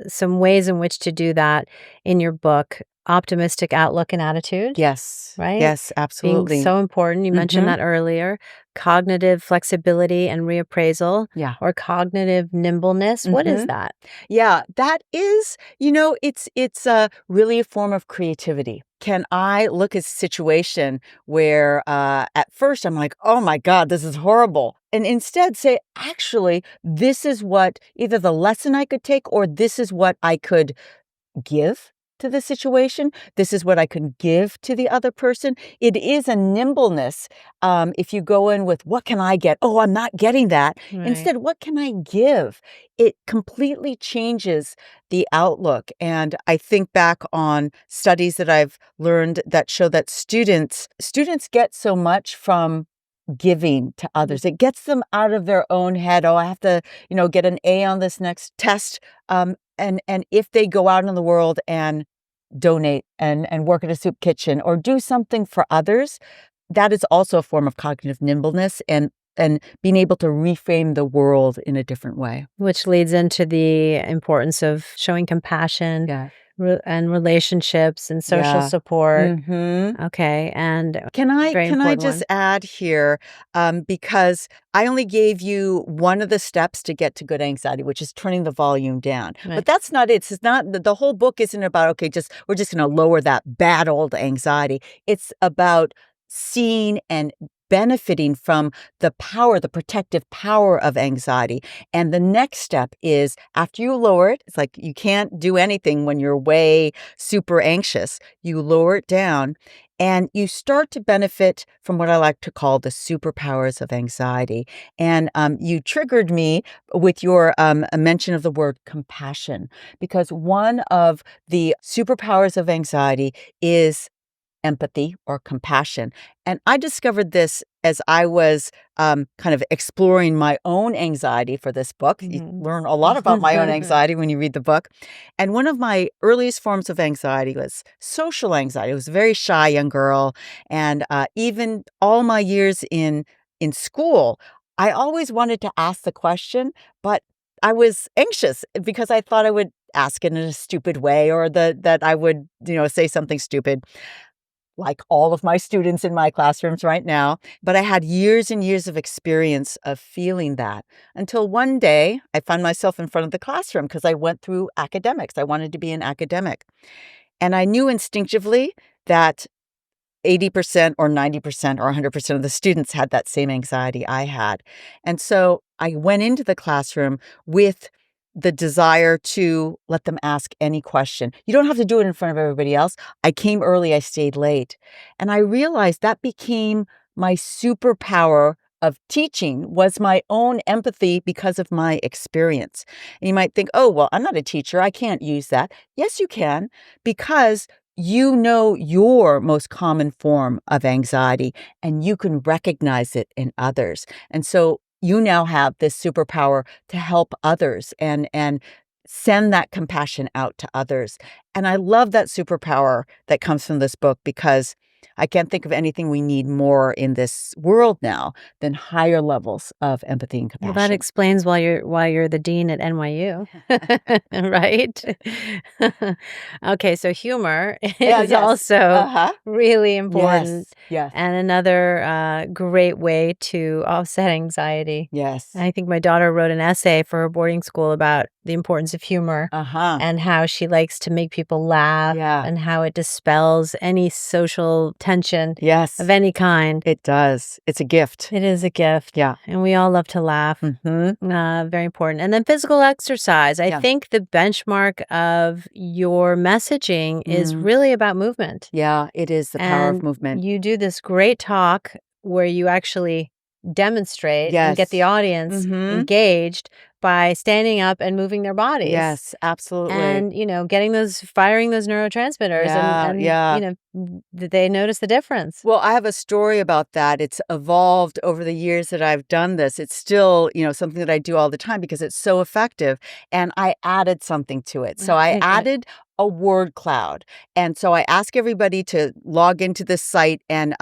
Speaker 1: some ways in which to do that in your book. Optimistic outlook and attitude.
Speaker 2: Yes.
Speaker 1: Right?
Speaker 2: Yes, absolutely.
Speaker 1: Being so important. You mentioned
Speaker 2: Mhm.
Speaker 1: that earlier. Cognitive flexibility and reappraisal,
Speaker 2: Yeah.
Speaker 1: or cognitive nimbleness. What is
Speaker 2: Mhm.
Speaker 1: that?
Speaker 2: Yeah, that is, it's really a form of creativity. Can I look at a situation where at first I'm like, oh my God, this is horrible. And instead say, actually, this is what either the lesson I could take or this is what I could give to the situation. This is what I can give to the other person. It is a nimbleness. If you go in with, what can I get? Oh, I'm not getting that.
Speaker 1: Right.
Speaker 2: Instead, what can I give? It completely changes the outlook. And I think back on studies that I've learned that show that students get so much from giving to others. It gets them out of their own head. Oh, I have to, get an A on this next test. And if they go out in the world and donate and work at a soup kitchen or do something for others, that is also a form of cognitive nimbleness and being able to reframe the world in a different way.
Speaker 1: Which leads into the importance of showing compassion.
Speaker 2: Yeah.
Speaker 1: And relationships and social
Speaker 2: Yeah.
Speaker 1: support.
Speaker 2: Mhm.
Speaker 1: Okay, and
Speaker 2: Can I
Speaker 1: very
Speaker 2: can I
Speaker 1: important
Speaker 2: just
Speaker 1: one.
Speaker 2: add here, because I only gave you one of the steps to get to good anxiety, which is turning the volume down.
Speaker 1: Right.
Speaker 2: But that's not it. It's not the whole book isn't about, okay, we're just going to lower that bad old anxiety. It's about seeing and benefiting from the power, the protective power of anxiety. And the next step is after you lower it, it's like you can't do anything when you're way super anxious. You lower it down and you start to benefit from what I like to call the superpowers of anxiety. And you triggered me with your a mention of the word compassion, because one of the superpowers of anxiety is empathy or compassion. And I discovered this as I was kind of exploring my own anxiety for this book. You learn a lot about my own anxiety when you read the book. And one of my earliest forms of anxiety was social anxiety. I was a very shy young girl. And even all my years in school, I always wanted to ask the question, but I was anxious because I thought I would ask it in a stupid way or that I would, say something stupid, like all of my students in my classrooms right now. But I had years and years of experience of feeling that until one day I found myself in front of the classroom because I went through academics. I wanted to be an academic. And I knew instinctively that 80% or 90% or 100% of the students had that same anxiety I had. And so I went into the classroom with the desire to let them ask any question. You don't have to do it in front of everybody else. I came early, I stayed late. And I realized that became my superpower of teaching was my own empathy because of my experience. And you might think, oh, well, I'm not a teacher. I can't use that. Yes, you can, because you know your most common form of anxiety and you can recognize it in others. And so you now have this superpower to help others and send that compassion out to others. And I love that superpower that comes from this book because I can't think of anything we need more in this world now than higher levels of empathy and
Speaker 1: Well,
Speaker 2: compassion.
Speaker 1: that explains why you're the dean at NYU, right? Okay, so humor
Speaker 2: Yeah,
Speaker 1: is
Speaker 2: yes.
Speaker 1: also
Speaker 2: Uh-huh.
Speaker 1: really important
Speaker 2: Yes. Yes.
Speaker 1: and another great way to offset anxiety.
Speaker 2: Yes.
Speaker 1: I think my daughter wrote an essay for her boarding school about the importance of humor
Speaker 2: Uh-huh.
Speaker 1: and how she likes to make people laugh
Speaker 2: Yeah.
Speaker 1: and how it dispels any social tension
Speaker 2: Yes.
Speaker 1: of any kind.
Speaker 2: It does. It's a gift.
Speaker 1: It is a gift.
Speaker 2: Yeah.
Speaker 1: And we all love to laugh.
Speaker 2: Mm-hmm.
Speaker 1: Very important. And then physical exercise. I
Speaker 2: Yeah.
Speaker 1: think the benchmark of your messaging is really about movement.
Speaker 2: Yeah, it is the power of
Speaker 1: And
Speaker 2: movement.
Speaker 1: you do this great talk where you actually demonstrate and get the
Speaker 2: Yes.
Speaker 1: audience
Speaker 2: Mhm.
Speaker 1: engaged by standing up and moving their bodies.
Speaker 2: Yes, absolutely.
Speaker 1: And, firing those neurotransmitters
Speaker 2: Yeah,
Speaker 1: and
Speaker 2: yeah.
Speaker 1: they notice the difference.
Speaker 2: Well, I have a story about that. It's evolved over the years that I've done this. It's still, something that I do all the time because it's so effective. And I added something to it. So I added a word cloud. And so I ask everybody to log into this site and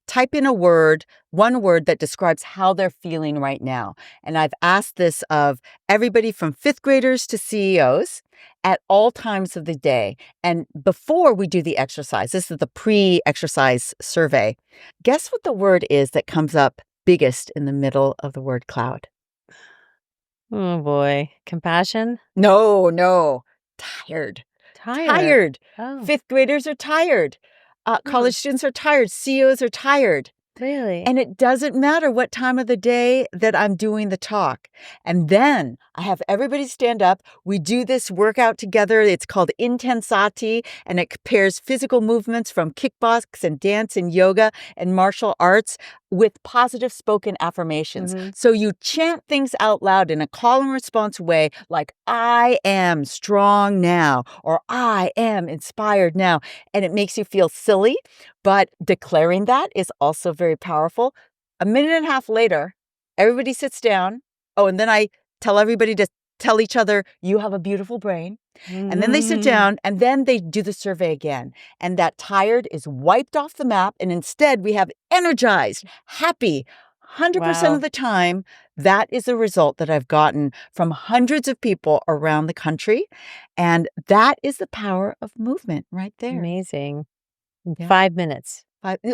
Speaker 2: type in one word that describes how they're feeling right now. And I've asked this of everybody from fifth graders to CEOs at all times of the day. And before we do the exercise, this is the pre-exercise survey. Guess what the word is that comes up biggest in the middle of the word cloud?
Speaker 1: Oh, boy. Compassion?
Speaker 2: No. Tired.
Speaker 1: Tired. Oh,
Speaker 2: Fifth graders are tired. College students are tired. CEOs are tired.
Speaker 1: really?
Speaker 2: And it doesn't matter what time of the day that I'm doing the talk. And then I have everybody stand up. We do this workout together. It's called Intensati, and it compares physical movements from kickbox and dance and yoga and martial arts with positive spoken affirmations. So you chant things out loud in a call and response way, like, I am strong now, or I am inspired now. And it makes you feel silly, but declaring that is also very powerful. A minute and a half later, everybody sits down. Oh, and then I tell everybody to tell each other, you have a beautiful brain. And then they sit down and then they do the survey again. And that tired is wiped off the map. And instead we have energized, happy, 100%
Speaker 1: Wow.
Speaker 2: of the time. That is a result that I've gotten from hundreds of people around the country. And that is the power of movement right there.
Speaker 1: Amazing.
Speaker 2: Yeah.
Speaker 1: 5 minutes.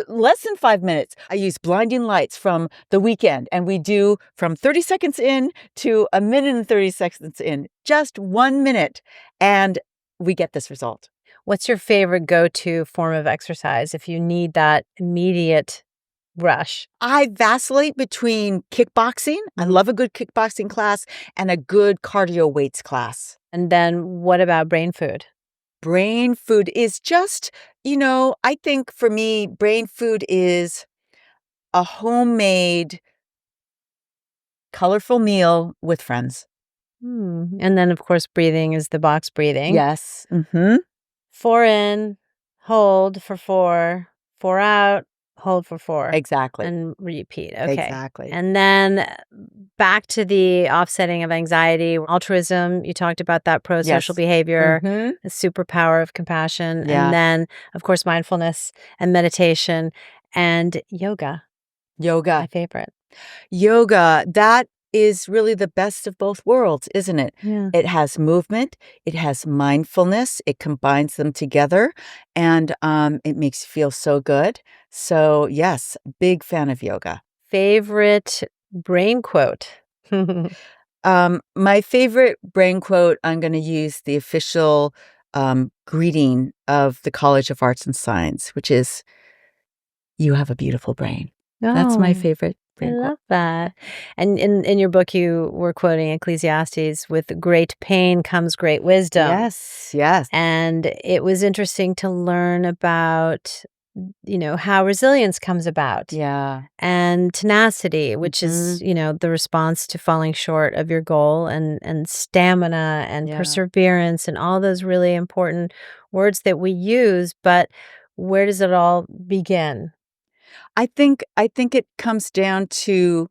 Speaker 2: Less than 5 minutes. I use blinding lights from The Weekend, and we do from 30 seconds in to a minute and 30 seconds in, just 1 minute, and we get this result.
Speaker 1: What's your favorite go-to form of exercise if you need that immediate rush?
Speaker 2: I vacillate between kickboxing. I love a good kickboxing class and a good cardio weights class.
Speaker 1: And then what about brain food?
Speaker 2: Brain food is just, I think for me, brain food is a homemade, colorful meal with friends.
Speaker 1: And then, of course, breathing is the box breathing.
Speaker 2: Yes.
Speaker 1: 4 in, hold for 4, 4 out, hold for 4.
Speaker 2: Exactly.
Speaker 1: And repeat. Okay.
Speaker 2: Exactly.
Speaker 1: And then back to the offsetting of anxiety, altruism. You talked about that pro-social behavior, the superpower of compassion.
Speaker 2: Yeah.
Speaker 1: And then, of course, mindfulness and meditation and yoga. My favorite.
Speaker 2: Yoga, that is really the best of both worlds, isn't it?
Speaker 1: Yeah.
Speaker 2: It has movement, it has mindfulness, it combines them together, and it makes you feel so good. So, yes, big fan of yoga.
Speaker 1: Favorite brain quote?
Speaker 2: My favorite brain quote, I'm going to use the official greeting of the College of Arts and Science, which is, you have a beautiful brain. That's my favorite.
Speaker 1: I love that. And in your book, you were quoting Ecclesiastes, with great pain comes great wisdom.
Speaker 2: Yes.
Speaker 1: And it was interesting to learn about how resilience comes about.
Speaker 2: Yeah.
Speaker 1: And tenacity, which is, the response to falling short of your goal, and stamina and
Speaker 2: Yeah.
Speaker 1: perseverance and all those really important words that we use. But where does it all begin?
Speaker 2: I think it comes down to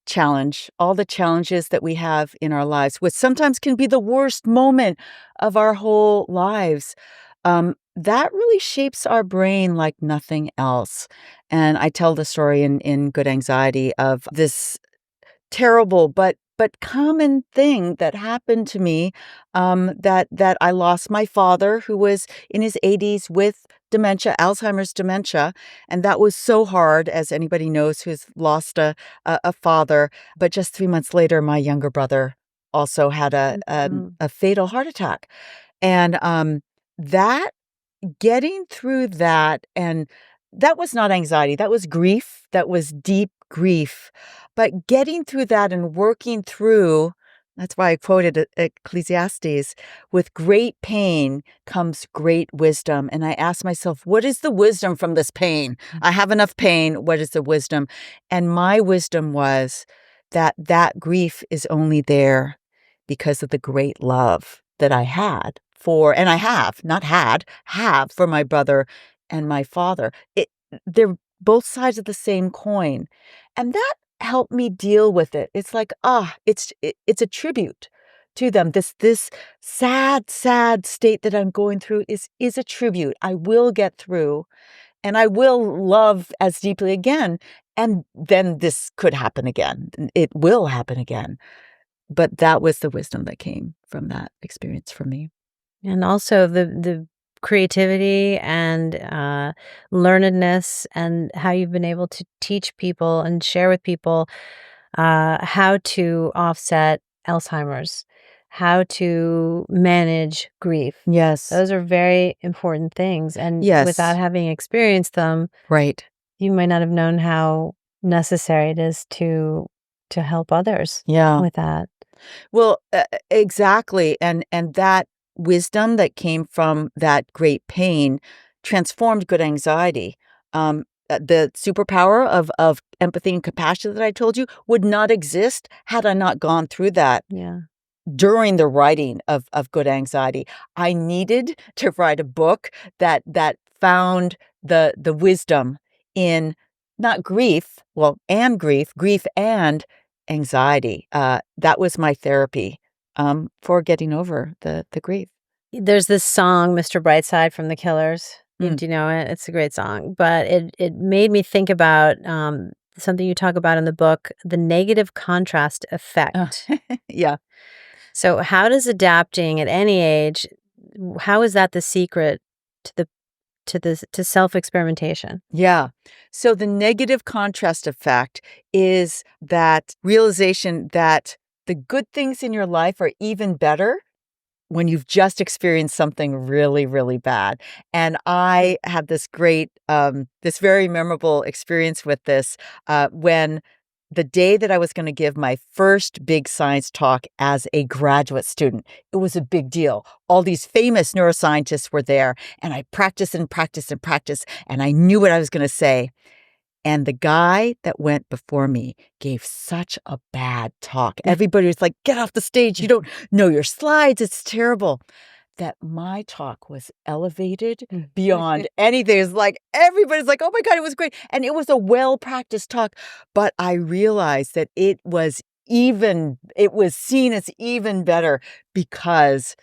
Speaker 2: challenge, all the challenges that we have in our lives, which sometimes can be the worst moment of our whole lives. That really shapes our brain like nothing else. And I tell the story in Good Anxiety of this terrible but common thing that happened to me, that I lost my father, who was in his 80s with dementia, Alzheimer's dementia, and that was so hard, as anybody knows who's lost a father. But just 3 months later, my younger brother also had
Speaker 1: Mhm.
Speaker 2: a fatal heart attack, and that getting through that, and that was not anxiety, that was grief, that was deep grief. But getting through that and working through, that's why I quoted Ecclesiastes, with great pain comes great wisdom. And I asked myself, what is the wisdom from this pain? I have enough pain. What is the wisdom? And my wisdom was that grief is only there because of the great love that I had for, and I have, not had, have for my brother and my father. They're both sides of the same coin. And that helped me deal with it. It's like, it's a tribute to them. This sad, sad state that I'm going through is a tribute. I will get through, and I will love as deeply again. And then this could happen again. It will happen again. But that was the wisdom that came from that experience for me.
Speaker 1: And also the creativity and learnedness, and how you've been able to teach people and share with people how to offset Alzheimer's, how to manage grief.
Speaker 2: Yes.
Speaker 1: Those are very important things. And without
Speaker 2: Yes.
Speaker 1: having experienced them,
Speaker 2: Right.
Speaker 1: you might not have known how necessary it is to help others
Speaker 2: Yeah.
Speaker 1: with that.
Speaker 2: Well, exactly. And that wisdom that came from that great pain transformed Good Anxiety. The superpower of empathy and compassion that I told you would not exist had I not gone through that.
Speaker 1: Yeah.
Speaker 2: During the writing of Good Anxiety, I needed to write a book that found the wisdom in not grief, well, and grief and anxiety. That was my therapy for getting over the grief.
Speaker 1: There's this song, Mr. Brightside from The Killers.
Speaker 2: Mm.
Speaker 1: Do you know it? It's a great song, but it made me think about something you talk about in the book, the negative contrast effect.
Speaker 2: Yeah.
Speaker 1: So how does adapting at any age, how is that the secret to to self-experimentation?
Speaker 2: Yeah. So the negative contrast effect is that realization that the good things in your life are even better when you've just experienced something really, really bad. And I had this great, this very memorable experience with this when the day that I was going to give my first big science talk as a graduate student. It was a big deal. All these famous neuroscientists were there, and I practiced and practiced and practiced, and I knew what I was going to say. And the guy that went before me gave such a bad talk. Everybody was like, get off the stage. You don't know your slides. It's terrible. That my talk was elevated beyond anything. It's like everybody's like, oh my God, it was great. And it was a well-practiced talk. But I realized that it was seen as even better because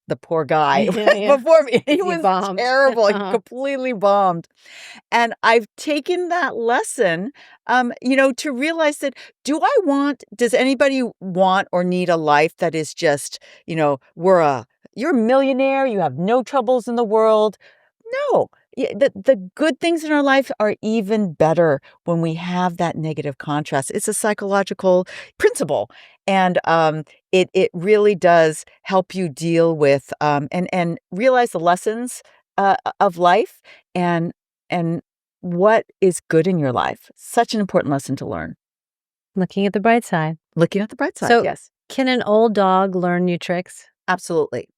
Speaker 2: the poor guy
Speaker 1: Yeah.
Speaker 2: before me, he was
Speaker 1: bombed.
Speaker 2: terrible. He completely bombed. And I've taken that lesson, to realize that does anybody want or need a life that is just, you're a millionaire, you have no troubles in the world? No. The good things in our life are even better when we have that negative contrast. It's a psychological principle. And it really does help you deal with and realize the lessons of life and what is good in your life. Such an important lesson to learn.
Speaker 1: Looking at the bright side.
Speaker 2: Looking at the bright side,
Speaker 1: So
Speaker 2: yes.
Speaker 1: can an old dog learn new tricks?
Speaker 2: Absolutely.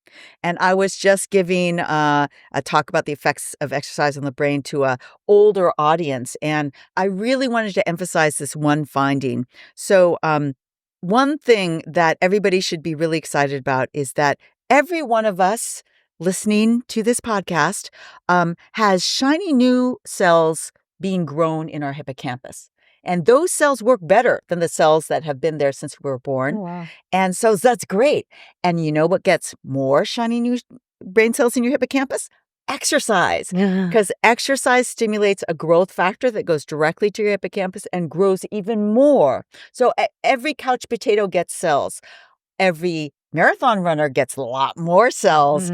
Speaker 2: And I was just giving a talk about the effects of exercise on the brain to a older audience, and I really wanted to emphasize this one finding. So, one thing that everybody should be really excited about is that every one of us listening to this podcast has shiny new cells being grown in our hippocampus. And those cells work better than the cells that have been there since we were born.
Speaker 1: Oh, wow.
Speaker 2: And so that's great. And you know what gets more shiny new brain cells in your hippocampus? Exercise.
Speaker 1: Yeah.
Speaker 2: Because exercise stimulates a growth factor that goes directly to your hippocampus and grows even more. So every couch potato gets cells. Every marathon runner gets a lot more cells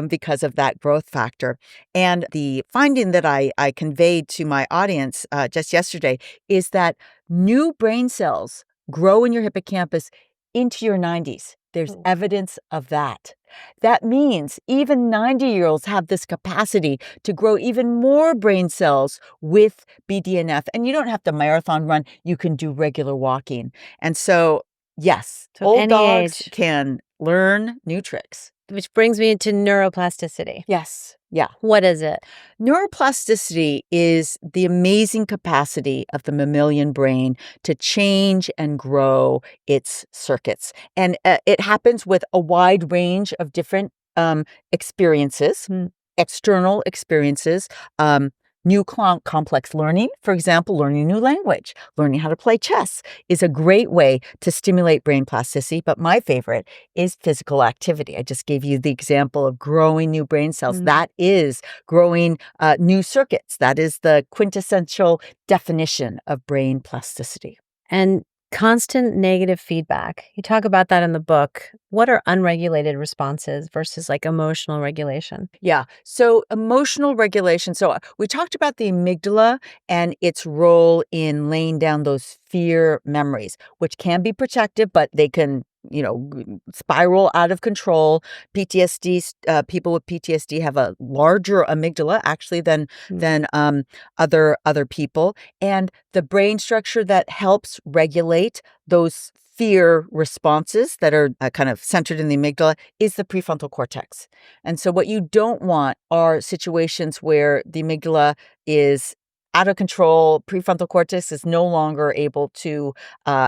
Speaker 2: because of that growth factor. And the finding that I conveyed to my audience just yesterday is that new brain cells grow in your hippocampus into your 90s. There's
Speaker 1: Oh.
Speaker 2: evidence of that. That means even 90-year-olds have this capacity to grow even more brain cells with BDNF. And you don't have to marathon run. You can do regular walking. And so, yes,
Speaker 1: So
Speaker 2: old
Speaker 1: any
Speaker 2: dogs
Speaker 1: age.
Speaker 2: can learn new tricks.
Speaker 1: Which brings me to neuroplasticity.
Speaker 2: Yes. Yeah.
Speaker 1: What is it?
Speaker 2: Neuroplasticity is the amazing capacity of the mammalian brain to change and grow its circuits. And it happens with a wide range of different experiences, external experiences, new complex learning. For example, learning a new language, learning how to play chess is a great way to stimulate brain plasticity. But my favorite is physical activity. I just gave you the example of growing new brain cells. That is growing new circuits. That is the quintessential definition of brain plasticity.
Speaker 1: And constant negative feedback. You talk about that in the book. What are unregulated responses versus like emotional regulation?
Speaker 2: Yeah. So emotional regulation. So we talked about the amygdala and its role in laying down those fear memories, which can be protective, but they can, spiral out of control. PTSD, people with PTSD have a larger amygdala actually than other people. And the brain structure that helps regulate those fear responses that are kind of centered in the amygdala is the prefrontal cortex. And so what you don't want are situations where the amygdala is out of control, prefrontal cortex is no longer able to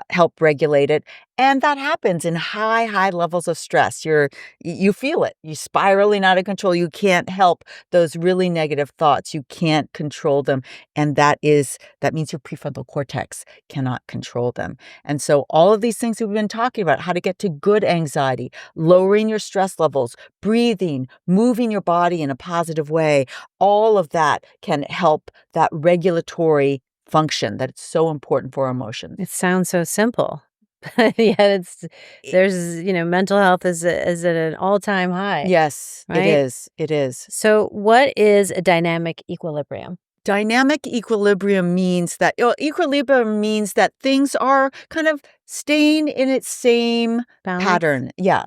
Speaker 2: help regulate it. And that happens in high levels of stress. You feel it. You're spiraling out of control. You can't help those really negative thoughts. You can't control them. And that means your prefrontal cortex cannot control them. And so all of these things we've been talking about, how to get to good anxiety, lowering your stress levels, breathing, moving your body in a positive way, all of that can help that regulatory function that it's so important for our emotions.
Speaker 1: It sounds so simple. Yet there's mental health is at an all-time high.
Speaker 2: Yes,
Speaker 1: right?
Speaker 2: It is.
Speaker 1: So what is a dynamic equilibrium?
Speaker 2: Dynamic equilibrium means that things are kind of staying in its same
Speaker 1: Balance?
Speaker 2: pattern. Yeah,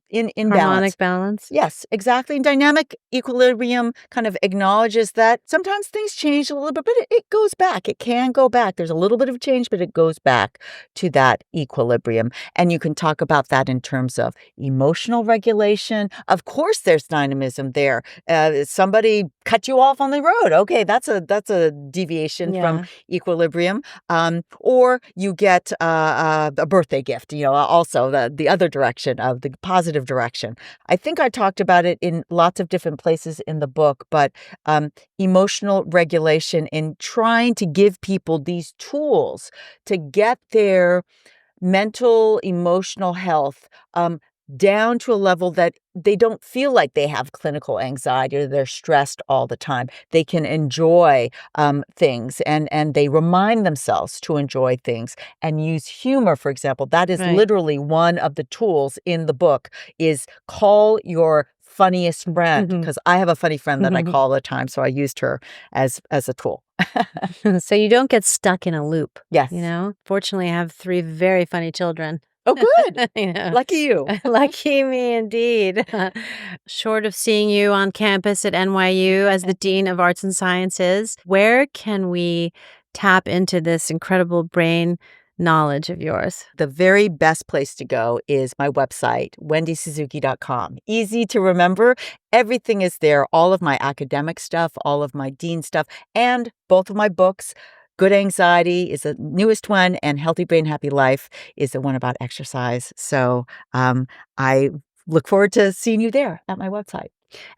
Speaker 2: in
Speaker 1: Harmonic
Speaker 2: balance.
Speaker 1: balance?
Speaker 2: Yes, exactly. And dynamic equilibrium kind of acknowledges that sometimes things change a little bit, but it goes back. It can go back. There's a little bit of change, but it goes back to that equilibrium. And you can talk about that in terms of emotional regulation. Of course, there's dynamism there. Somebody cut you off on the road. Okay, that's a deviation from equilibrium. Or you get a birthday gift. Also the other direction of the positive direction. I think I talked about it in lots of different places in the book, but emotional regulation in trying to give people these tools to get their mental, emotional health down to a level that they don't feel like they have clinical anxiety or they're stressed all the time. They can enjoy things and they remind themselves to enjoy things and use humor, for example. That is literally one of the tools in the book is call your funniest friend, because I have a funny friend that I call all the time. So I used her as a tool.
Speaker 1: So you don't get stuck in a loop.
Speaker 2: Yes.
Speaker 1: Fortunately, I have 3 very funny children.
Speaker 2: Oh, good. Lucky you.
Speaker 1: Lucky me indeed. Short of seeing you on campus at NYU as the Dean of Arts and Sciences, where can we tap into this incredible brain knowledge of yours?
Speaker 2: The very best place to go is my website, wendysuzuki.com. Easy to remember. Everything is there. All of my academic stuff, all of my dean stuff, and both of my books. Good Anxiety is the newest one, and Healthy Brain, Happy Life is the one about exercise. So I look forward to seeing you there at my website.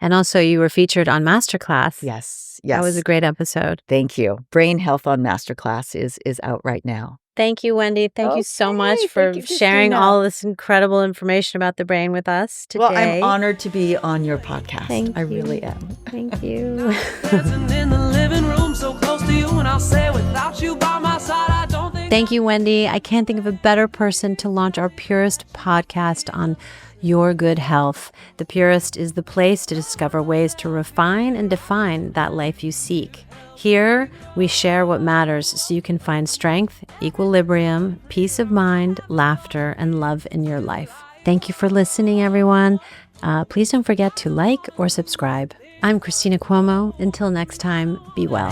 Speaker 1: And also, you were featured on Masterclass.
Speaker 2: Yes.
Speaker 1: That was a great episode.
Speaker 2: Thank you. Brain Health on Masterclass is out right now.
Speaker 1: Thank you, Wendy. Thank you so much for sharing all this incredible information about the brain with us today.
Speaker 2: Well, I'm honored to be on your podcast.
Speaker 1: Thank
Speaker 2: I
Speaker 1: you.
Speaker 2: really am.
Speaker 1: Thank you. Thank you, Wendy. I can't think of a better person to launch our Purist podcast on your good health. The Purist is the place to discover ways to refine and define that life you seek. Here, we share what matters so you can find strength, equilibrium, peace of mind, laughter, and love in your life. Thank you for listening, everyone. Please don't forget to like or subscribe. I'm Cristina Cuomo. Until next time, be well.